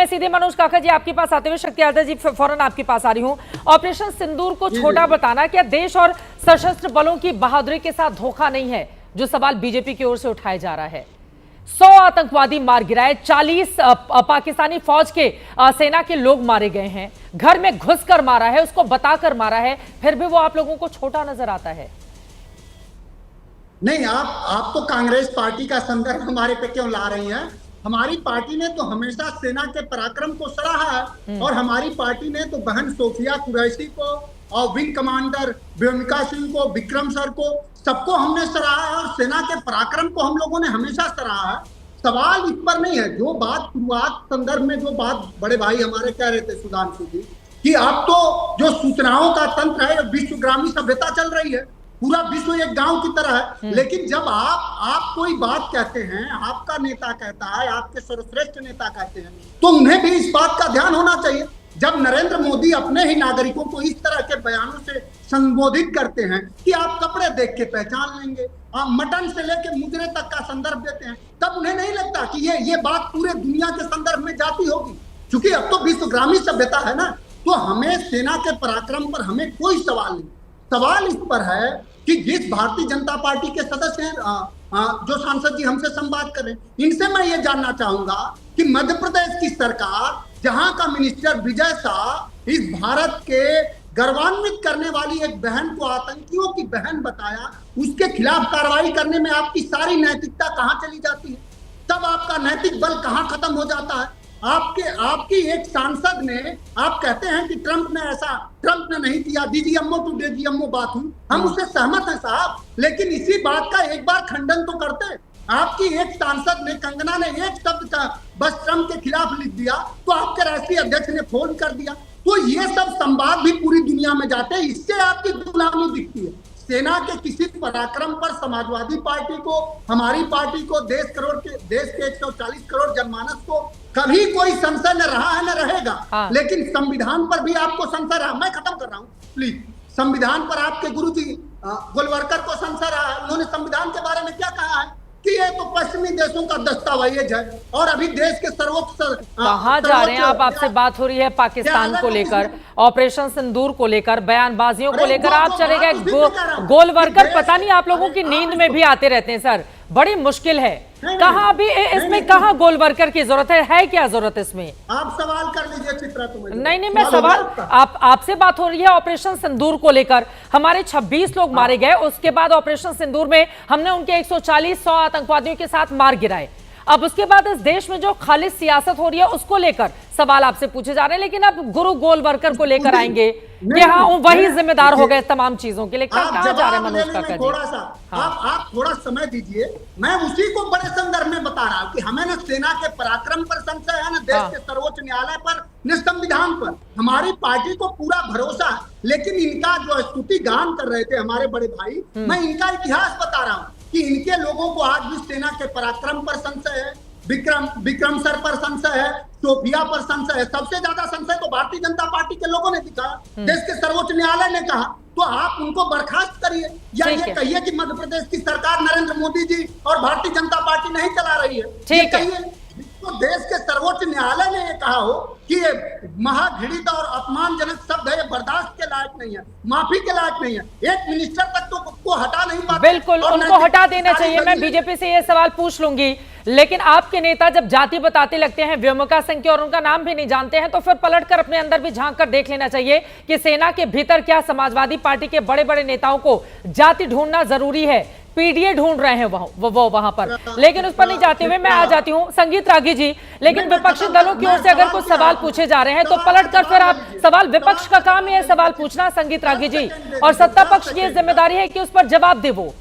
मैं सीधे मनोज काका जी आपके पास आते हुए शक्ति यादव जी फौरन आपके पास आ रही हूं। ऑपरेशन सिंदूर को छोटा बताना क्या देश और सशस्त्र बलों की बहादुरी के साथ धोखा नहीं है, जो सवाल बीजेपी की ओर से उठाया जा रहा है। 100 आतंकवादी मार गिराए, 40 पाकिस्तानी फौज के सेना के लोग मारे गए हैं, घर में घुसकर मारा है, उसको बताकर मारा है, फिर भी वो आप लोगों को छोटा नजर आता है। नहीं, आप तो कांग्रेस पार्टी का संदर्भ हमारे पे क्यों ला रही हैं? हमारी पार्टी ने तो हमेशा सेना के पराक्रम को सराहा है और हमारी पार्टी ने तो बहन सोफिया कुरैशी को और विंग कमांडर व्योमिका सिंह को, विक्रम सर को, सबको हमने सराहा है और सेना के पराक्रम को हम लोगों ने हमेशा सराहा है। सवाल इस पर नहीं है। जो बात शुरुआत संदर्भ में जो बात बड़े भाई हमारे कह रहे थे सुधांशु जी, कि अब तो जो सूचनाओं का तंत्र है, विश्वग्रामी सभ्यता चल रही है, पूरा विश्व एक गांव की तरह है। लेकिन जब आप कोई बात कहते हैं, आपका नेता कहता है, आपके सर्वश्रेष्ठ नेता कहते हैं, तो उन्हें भी इस बात का ध्यान होना चाहिए। जब नरेंद्र मोदी अपने ही नागरिकों को इस तरह के बयानों से संबोधित करते हैं कि आप कपड़े देख के पहचान लेंगे, आप मटन से लेके मुजरे तक का संदर्भ देते हैं, तब उन्हें नहीं लगता कि ये बात पूरे दुनिया के संदर्भ में जाती होगी। क्योंकि अब तो विश्वग्रामी सभ्यता है ना, तो हमें सेना के पराक्रम पर हमें कोई सवाल नहीं। सवाल इस पर है कि जिस भारतीय जनता पार्टी के सदस्य हैं, जो सांसद जी हमसे संवाद करें, इनसे मैं ये जानना चाहूंगा कि मध्य प्रदेश की सरकार, जहां का मिनिस्टर विजय शाह इस भारत के गर्वान्वित करने वाली एक बहन को आतंकियों की बहन बताया, उसके खिलाफ कार्रवाई करने में आपकी सारी नैतिकता कहां चली जाती है? तब आपका नैतिक बल कहां खत्म हो जाता है? आपकी एक सांसद ने, आप कहते हैं कि ट्रंप ने नहीं किया, डीजीएमओ टू डीजीएमओ बात हुई, हम उससे सहमत हैं साहब, लेकिन इसी बात का एक बार खंडन तो करते। आपकी एक सांसद ने, कंगना ने एक शब्द का बस ट्रंप के खिलाफ लिख दिया तो आपके राष्ट्रीय अध्यक्ष ने फोन कर दिया। तो ये सब संवाद भी पूरी दुनिया में जाते हैं, इससे आपकी गुलामी दिखती है। सेना के किसी पराक्रम पर समाजवादी पार्टी को, हमारी पार्टी को, देश के 140 करोड़ जनमानस को कभी कोई संशय न रहा है, न रहेगा। लेकिन संविधान पर भी आपको संशय रहा। मैं खत्म कर रहा हूँ प्लीज। संविधान पर आपके गुरुजी गोलवरकर को संशय रहा है। उन्होंने संविधान के बारे में क्या कहा है कि ये तो पश्चिमी देशों का दस्तावेज है और अभी देश के सर्वोच्च कहाँ जा रहे हैं आप? आपसे बात हो रही है पाकिस्तान को लेकर, ऑपरेशन सिंदूर को लेकर, बयानबाजियों को लेकर आप चले गए। गोलवरकर पता नहीं आप लोगों की नींद में भी आते रहते हैं सर, बड़ी मुश्किल है। कहाँ अभी इसमें कहाँ गोलवरकर की जरूरत है क्या जरूरत इसमें? आप सवाल कर लीजिए चित्रा। नहीं, मैं सवाल आपसे बात हो रही है ऑपरेशन सिंदूर को लेकर। हमारे 26 लोग मारे गए, उसके बाद ऑपरेशन सिंदूर में हमने उनके 140-100 आतंकवादियों के साथ मार गिराए। अब उसके बाद इस देश में जो खालिद सियासत हो रही है उसको लेकर सवाल आपसे पूछे जा रहे हैं, लेकिन अब गुरु गोलवरकर को लेकर आएंगे कि हाँ वही जिम्मेदार हो गए तमाम चीजों के लिए। कहाँ जा रहे हैं मनोज काका जी? थोड़ा सा आप थोड़ा समय दीजिए, मैं उसी को बड़े संदर्भ में बता रहा हूँ कि हमें न सेना के पराक्रम पर संशय है, न देश के सर्वोच्च न्यायालय पर, न संविधान पर। हमारी पार्टी को पूरा भरोसा है, लेकिन इनका जो स्तुति गान कर रहे थे हमारे बड़े भाई, मैं इनका इतिहास बता रहा हूँ कि इनके लोगों को आज भी सेना के पराक्रम पर संशय है, विक्रम सर पर संशय है, सोफिया पर संशय है। सबसे ज्यादा संशय तो भारतीय जनता पार्टी के लोगों ने दिखाया, देश के सर्वोच्च न्यायालय ने कहा। तो आप उनको बर्खास्त करिए या ये कहिए कि मध्य प्रदेश की सरकार नरेंद्र मोदी जी और भारतीय जनता पार्टी नहीं चला रही है, ये कहिए। तो देश के सर्वोच्च न्यायालय ने ये कहा हो कि ये महाघृणित और अपमानजनक शब्द है, ये बर्दाश्त के लायक नहीं है, माफी के लायक नहीं है। एक मिनिस्टर तक तो को हटा नहीं पाते। बिल्कुल, उनको हटा देना चाहिए। मैं बीजेपी से ये सवाल पूछ लूंगी, लेकिन आपके नेता जब जाति बताते लगते हैं, व्योमिका सिंह के, और उनका नाम भी नहीं जानते हैं, तो फिर पलटकर अपने अंदर भी झांक कर देख लेना चाहिए कि सेना के भीतर क्या समाजवादी पार्टी के बड़े बड़े नेताओं को जाति ढूंढना जरूरी है। पीडीए ढूंढ रहे हैं वो वहां पर, लेकिन उस पर नहीं जाते हुए मैं आ जाती हूं संगीत रागी जी। लेकिन विपक्षी दलों की ओर से अगर कुछ सवाल पूछे जा रहे हैं तो पलटकर फिर आप सवाल, विपक्ष का काम है सवाल पूछना संगीत रागी जी, और सत्ता पक्ष की जिम्मेदारी है कि उस पर जवाब दे वो।